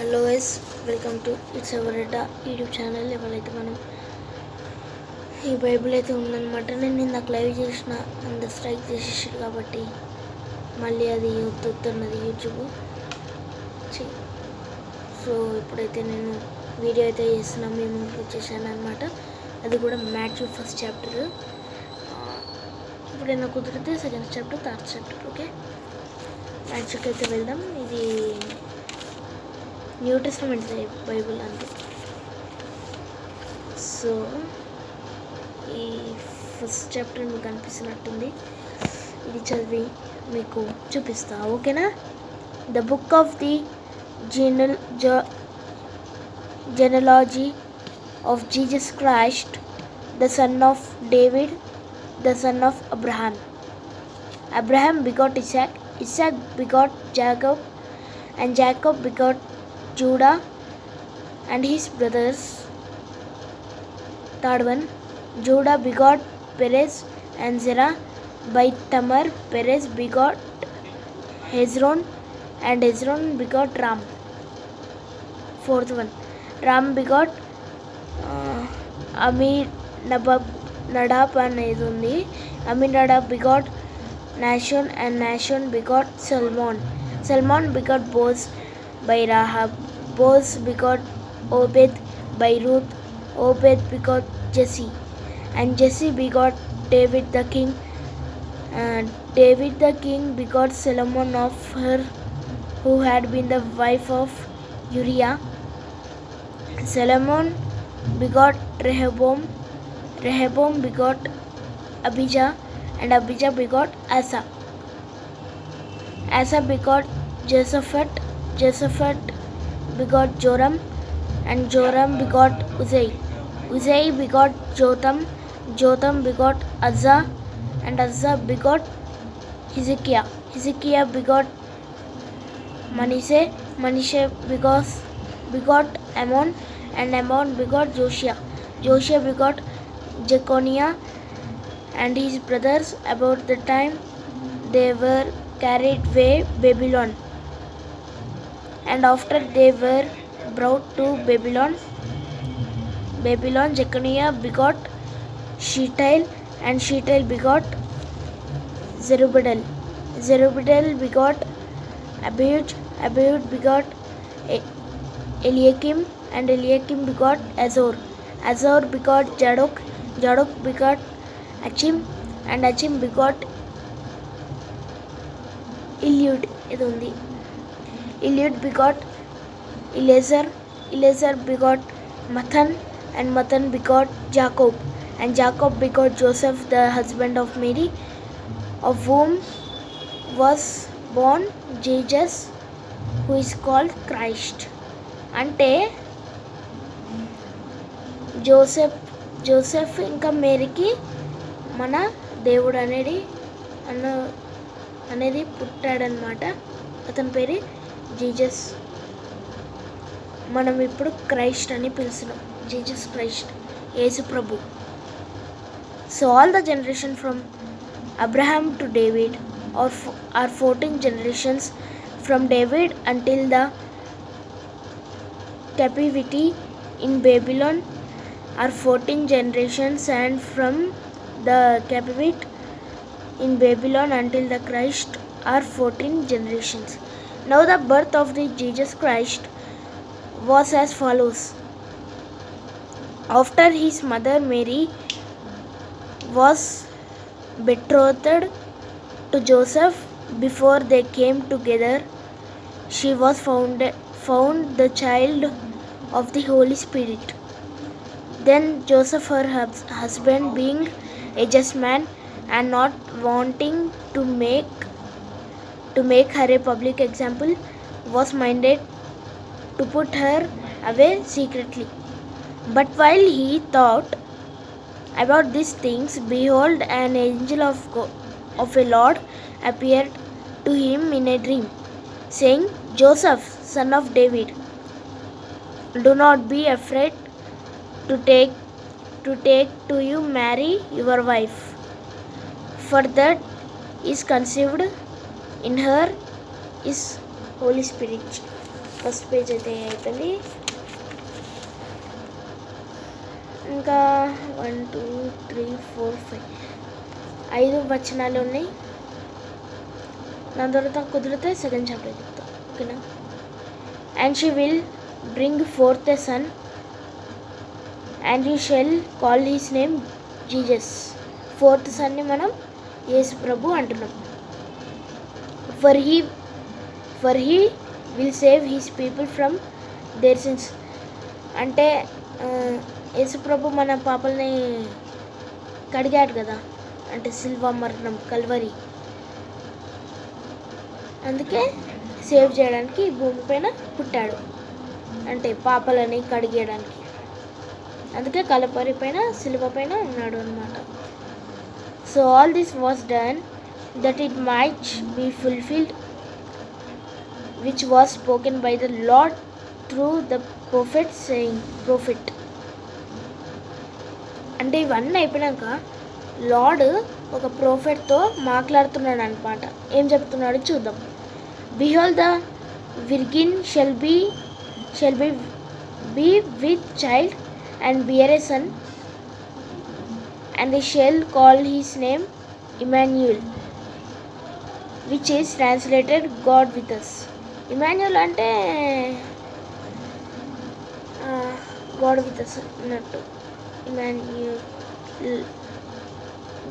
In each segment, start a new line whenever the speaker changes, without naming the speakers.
Hello guys, welcome to it's our YouTube channel. ఎవరైతే మనం ఈ బైబిల్ అయితే ఉందన్నమాట. నేను ఇందాక లైవ్ చేసిన, అందరు స్ట్రైక్ చేసేసారు కాబట్టి మళ్ళీ అది వద్దుతున్నది యూట్యూబ్. సో ఇప్పుడైతే నేను వీడియో అయితే చేస్తున్నా, మీ ముందుకు వచ్చేసాను అనమాట. అది కూడా మాథ్యూ ఫస్ట్ చాప్టర్. ఇప్పుడైనా కుదిరితే second chapter, third chapter. Okay, మాథ్యూకి అయితే వెళ్దాం. ఇది న్యూ టెస్టమెంట్ బైబిల్ అంతే. సో ఈ ఫస్ట్ చాప్టర్ మీకు కనిపిస్తున్నట్టుంది, ఇది చదివి మీకు చూపిస్తా, ఓకేనా? The book of the genealogy of Jesus Christ, the son of David, the son of Abraham. Abraham begot Isaac, Isaac begot Jacob, and Jacob begot Judah and his brothers. Third one, Judah begot Perez and Zerah by Tamar. Perez begot Hezron, and Hezron begot Ram. Fourth one, Ram begot Nadab అనేది ఉంది. Aminadab begot Nashon, and Nashon begot Salmon. Salmon begot Boaz by Rahab. Boaz begot Obed by Ruth. Obed begot Jesse, and Jesse begot David the king. David the king begot Solomon of her who had been the wife of Uriah. Solomon begot Rehoboam. Rehoboam begot Abijah, and Abijah begot Asa. Asa begot Josaphat. Josaphat begot Joram, and Joram begot Uzziah. Uzziah begot Jotham. Jotham begot Uzzah, and Uzzah begot Hezekiah. Hezekiah begot Manasseh. Manasseh begot Ammon, and Ammon begot Josiah. Josiah begot Jeconiah and his brothers about the time they were carried away Babylon. And after they were brought to Babylon, Jeconiah begot Shealtiel, and Shealtiel begot Zerubbabel. Zerubbabel begot Abiud. Abiud begot Eliakim, and Eliakim begot Azor. Azor begot Zadok. Zadok begot Achim, and Achim begot Eliud. ఇది ఉంది. Eliud begot Eleazar. Eleazar begot Mathan, and Mathan begot Jacob, and Jacob begot Joseph the husband of Mary, of whom was born Jesus, who is called Christ. అంటే Joseph ఇంకా మేరీకి మన దేవుడు అనేది పుట్టాడనమాట. అతని పేరు Jesus. మనం ఇప్పుడు క్రైస్ట్ అని పిలుస్తున్నాం, జీసస్ క్రైస్ట్, యేసు ప్రభు. So all the generation from Abraham to David are 14 generations. From David until the captivity in Babylon are 14 generations, and from the captivity in Babylon until the Christ are 14 generations. Now the birth of the Jesus Christ was as follows. After his mother Mary was betrothed to Joseph, before they came together, she was found the child of the Holy Spirit. Then Joseph, her husband, being a just man and not wanting to make her a public example, was minded to put her away secretly. But while he thought about these things, behold, an angel of a Lord appeared to him in a dream, saying, Joseph, son of David, do not be afraid to take to you Mary your wife, for that is conceived in her is Holy Spirit. First page అయితే అయిపోయింది. ఇంకా 1 2 3 4 5 వచనాలు ఉన్నాయి. దాని తర్వాత కుదిరితే second chapter చెప్తా, ఓకేనా. And she will bring forth a son and you shall call his name Jesus. Forth సన్ని మనం యేసు ప్రభు అంటున్నాం. For he will save his people from their sins. అంటే యేసు ప్రభు మన పాపల్ని కడిగాడు కదా, అంటే సిల్వ మరణం, కల్వరి. అందుకే సేవ్ చేయడానికి భూమి పైన పుట్టాడు, అంటే పాపలని కడిగేయడానికి. అందుకే కలపరి పైన సిలువ పైన ఉన్నాడు అన్నమాట. So all this was done that it might be fulfilled which was spoken by the Lord through the prophet saying. అంటే ఇవన్నీ అయిపోయినాక లార్డ్ ఒక ప్రొఫెట్తో మాట్లాడుతున్నాడు అనమాట. ఏం చెప్తున్నాడు చూద్దాం. Behold the virgin shall be with child and bear a son, and they shall call his name Emmanuel, which is translated God with us. Emmanuel అంటే God with us అన్నట్టు. Emmanuel,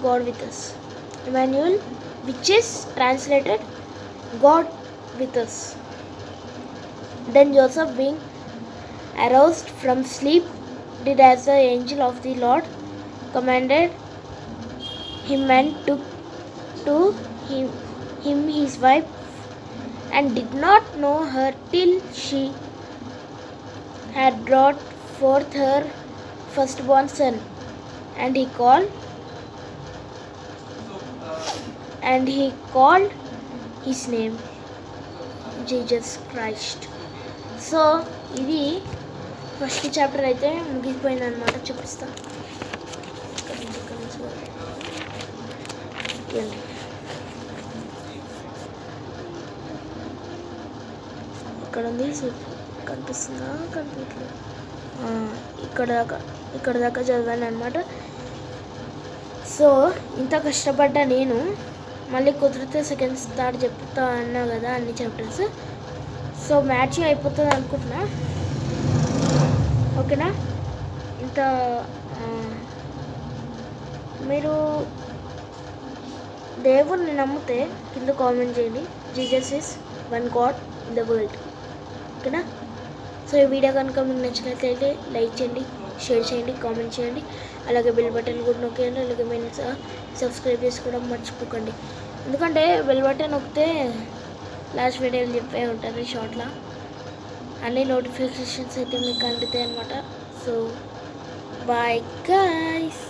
God with us. Emmanuel, which is translated God with us. Then Joseph, being aroused from sleep, did as the angel of the Lord commanded him, and took to him his wife, and did not know her till she had brought forth her firstborn son, and he called his name Jesus Christ. So ఇది first chapter అయితే ముగిసిపోయింది అనమాట. చూపిస్తాను. ఇక్కడ ఉంది, కనిపిస్తుందా? కనిపించలేదు. ఇక్కడ దాకా చదివాను అనమాట. సో ఇంత కష్టపడ్డా నేను, మళ్ళీ కుదిరితే సెకండ్ థర్డ్ చెప్తా అన్నా కదా అన్ని చాప్టర్స్. సో మ్యాచింగ్ అయిపోతుంది అనుకుంటున్నా, ఓకేనా. ఇంత మీరు దేవుణ్ణి నమ్మితే కింద కామెంట్ చేయండి, Jesus is one God in the world, ఓకేనా. సో ఈ వీడియో కనుక మీకు నచ్చినట్లయితే లైక్ చేయండి, షేర్ చేయండి, కామెంట్ చేయండి, అలాగే బెల్ బటన్ కూడా నొక్కేయండి. అలాగే మేము సబ్స్క్రైబ్ చేసుకోవడం మర్చిపోకండి, ఎందుకంటే బెల్ బటన్ నొక్కితే లాస్ట్ వీడియోలు చెప్పే ఉంటారు షార్ట్లో, అన్ని నోటిఫికేషన్స్ అయితే మీకు అందుతాయి అనమాట. So bye guys.